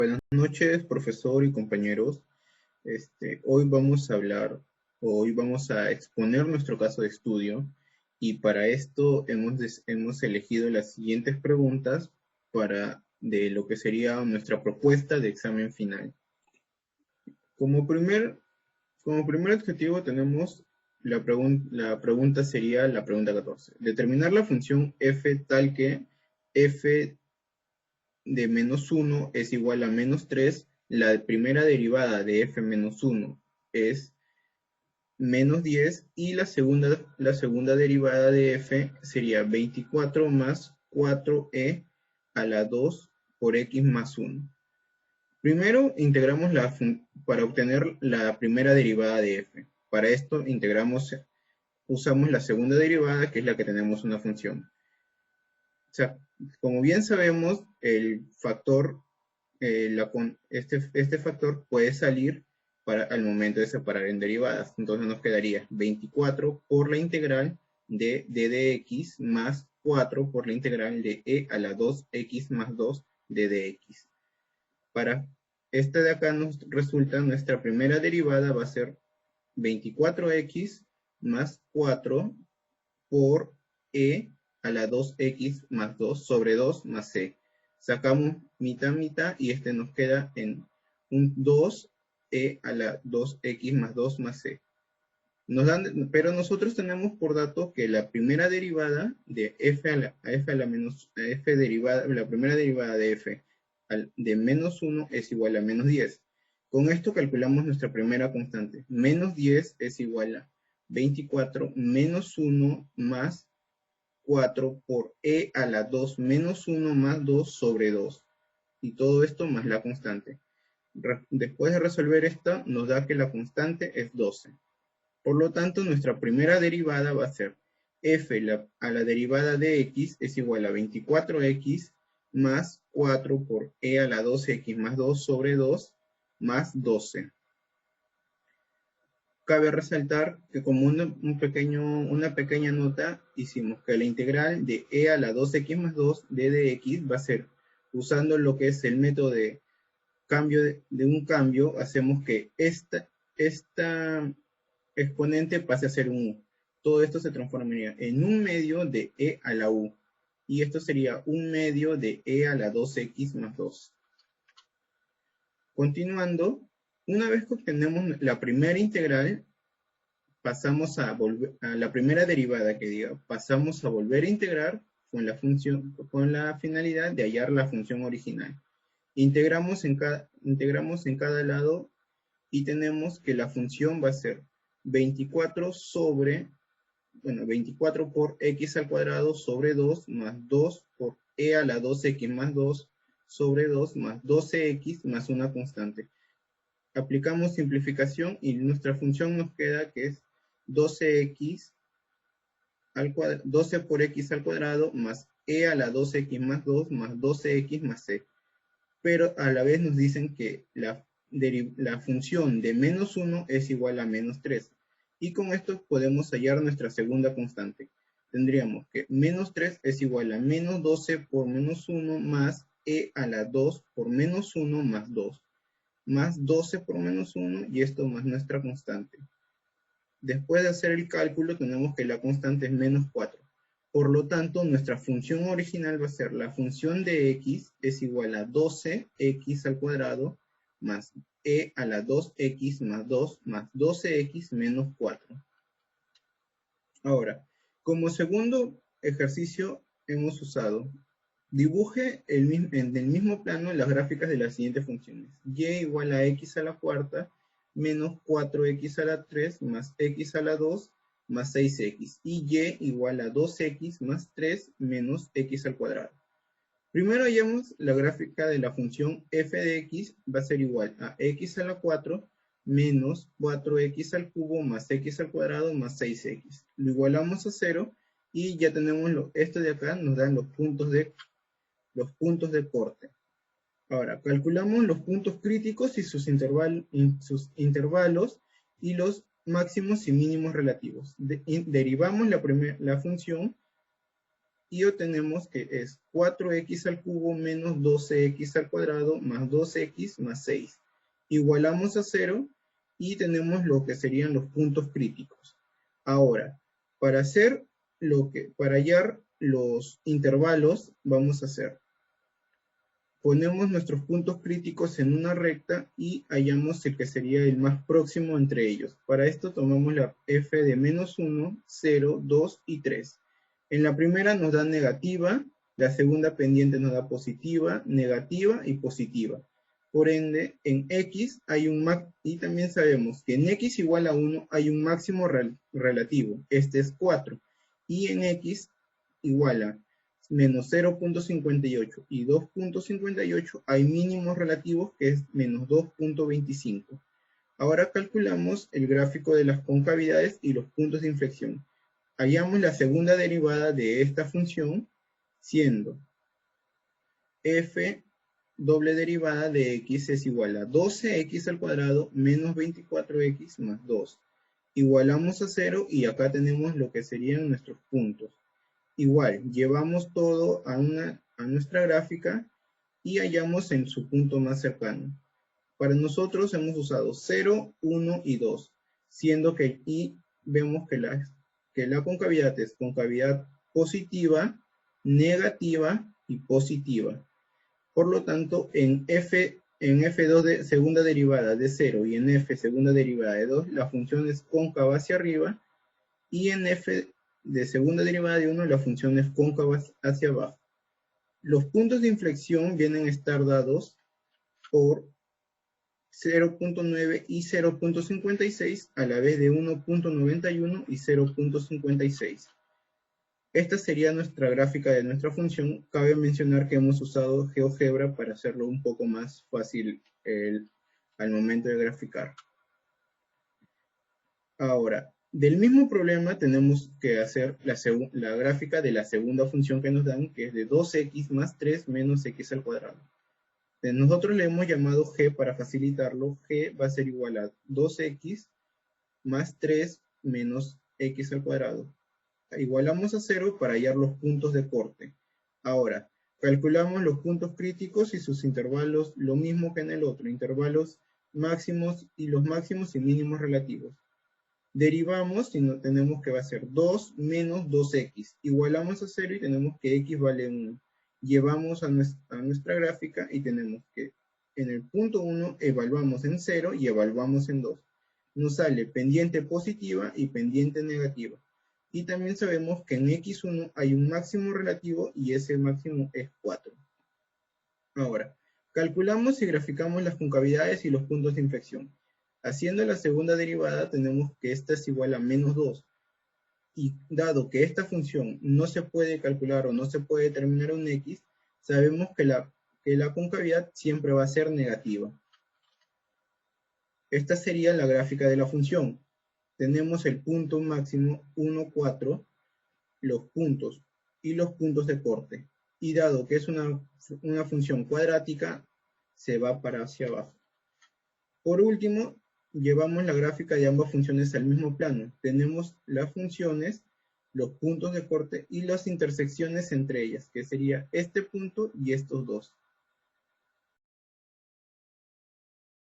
Buenas noches, profesor y compañeros. Hoy vamos a hablar, hoy vamos a exponer nuestro caso de estudio y para esto hemos elegido las siguientes preguntas de lo que sería nuestra propuesta de examen final. Como primer objetivo tenemos la pregunta sería la pregunta 14. Determinar la función f tal que f de menos 1 es igual a menos 3, la primera derivada de f menos 1 es menos 10 y la segunda derivada de f sería 24 más 4e a la 2 por x más 1. Primero integramos para obtener la primera derivada de f. Para esto usamos la segunda derivada, que es la que tenemos una función. O sea, como bien sabemos, el factor, este factor puede salir al momento de separar en derivadas. Entonces nos quedaría 24 por la integral de d de x más 4 por la integral de e a la 2x más 2 d de x. Para esta de acá nos resulta nuestra primera derivada va a ser 24x más 4 por e a la 2x más 2 sobre 2 más c. Sacamos mitad, mitad y nos queda en un 2e a la 2x más 2 más c. Pero nosotros tenemos por dato que la primera derivada de la primera derivada de f de menos 1 es igual a menos 10. Con esto calculamos nuestra primera constante. Menos 10 es igual a 24 menos 1 más 4 por e a la 2 menos 1 más 2 sobre 2. Y todo esto más la constante. Después de resolver esto, nos da que la constante es 12. Por lo tanto, nuestra primera derivada va a ser f a la derivada de x es igual a 24x más 4 por e a la 2x más 2 sobre 2 más 12. Cabe resaltar que como una pequeña nota, hicimos que la integral de e a la 2x más 2 d de x va a ser, usando lo que es el método de un cambio, hacemos que esta exponente pase a ser un u. Todo esto se transformaría en un medio de e a la u. Y esto sería un medio de e a la 2x más 2. Continuando, una vez que obtenemos la primera integral, pasamos a la primera derivada que diga, pasamos a volver a integrar con la finalidad de hallar la función original. Integramos en cada lado y tenemos que la función va a ser 24 por x al cuadrado sobre 2 más 2 por e a la 2x más 2 sobre 2 más 12x más una constante. Aplicamos simplificación y nuestra función nos queda que es 12 por x al cuadrado más e a la 2x más 2 más 12x más c. Pero a la vez nos dicen que la función de menos 1 es igual a menos 3. Y con esto podemos hallar nuestra segunda constante. Tendríamos que menos 3 es igual a menos 12 por menos 1 más e a la 2 por menos 1 más 2. Más 12 por menos 1 y esto más nuestra constante. Después de hacer el cálculo tenemos que la constante es menos 4. Por lo tanto, nuestra función original va a ser la función de x es igual a 12x al cuadrado más e a la 2x más 2 más 12x menos 4. Ahora, como segundo ejercicio hemos usado, dibuje en el mismo plano las gráficas de las siguientes funciones. Y igual a x a la cuarta menos 4x a la 3 más x a la 2 más 6x y y igual a 2x más 3 menos x al cuadrado. Primero hallamos la gráfica de la función f de x va a ser igual a x a la 4 menos 4x al cubo más x al cuadrado más 6x. Lo igualamos a 0 y ya tenemos esto de acá nos dan los puntos de corte. Ahora, calculamos los puntos críticos y sus intervalos y los máximos y mínimos relativos. Derivamos la función y obtenemos que es 4x al cubo menos 12x al cuadrado más 2x más 6. Igualamos a 0 y tenemos lo que serían los puntos críticos. Ahora, para hallar los intervalos, vamos a hacer, ponemos nuestros puntos críticos en una recta y hallamos el que sería el más próximo entre ellos. Para esto tomamos la f de menos 1, 0, 2 y 3. En la primera nos da negativa, la segunda pendiente nos da positiva, negativa y positiva. Por ende, en x hay un máximo, y también sabemos que en x igual a 1 hay un máximo relativo, este es 4, y en x igual a menos 0.58 y 2.58 hay mínimos relativos que es menos 2.25. Ahora calculamos el gráfico de las concavidades y los puntos de inflexión. Hallamos la segunda derivada de esta función siendo f doble derivada de x es igual a 12x al cuadrado menos 24x más 2. Igualamos a 0 y acá tenemos lo que serían nuestros puntos. Igual, llevamos todo a nuestra gráfica y hallamos en su punto más cercano. Para nosotros hemos usado 0, 1 y 2, siendo que aquí vemos que la concavidad es concavidad positiva, negativa y positiva. Por lo tanto, en f2 de segunda derivada de 0 y en f segunda derivada de 2, la función es cóncava hacia arriba, y en f de segunda derivada de 1, la función es cóncava hacia abajo. Los puntos de inflexión vienen a estar dados por 0.9 y 0.56 a la vez de 1.91 y 0.56. Esta sería nuestra gráfica de nuestra función. Cabe mencionar que hemos usado GeoGebra para hacerlo un poco más fácil al momento de graficar. Ahora, del mismo problema tenemos que hacer la gráfica de la segunda función que nos dan, que es de 2x más 3 menos x al cuadrado. Nosotros le hemos llamado g para facilitarlo. G va a ser igual a 2x más 3 menos x al cuadrado. Igualamos a 0 para hallar los puntos de corte. Ahora, calculamos los puntos críticos y sus intervalos, lo mismo que en el otro, intervalos máximos y los máximos y mínimos relativos. Derivamos y tenemos que va a ser 2 menos 2x. Igualamos a 0 y tenemos que x vale 1. Llevamos a nuestra gráfica y tenemos que en el punto 1 evaluamos en 0 y evaluamos en 2. Nos sale pendiente positiva y pendiente negativa. Y también sabemos que en x1 hay un máximo relativo y ese máximo es 4. Ahora, calculamos y graficamos las concavidades y los puntos de inflexión. Haciendo la segunda derivada tenemos que esta es igual a menos 2. Y dado que esta función no se puede calcular o no se puede determinar un x, sabemos que la concavidad siempre va a ser negativa. Esta sería la gráfica de la función. Tenemos el punto máximo 1, 4, los puntos y los puntos de corte. Y dado que es una función cuadrática, se va para hacia abajo. Por último, llevamos la gráfica de ambas funciones al mismo plano. Tenemos las funciones, los puntos de corte y las intersecciones entre ellas, que sería este punto y estos dos.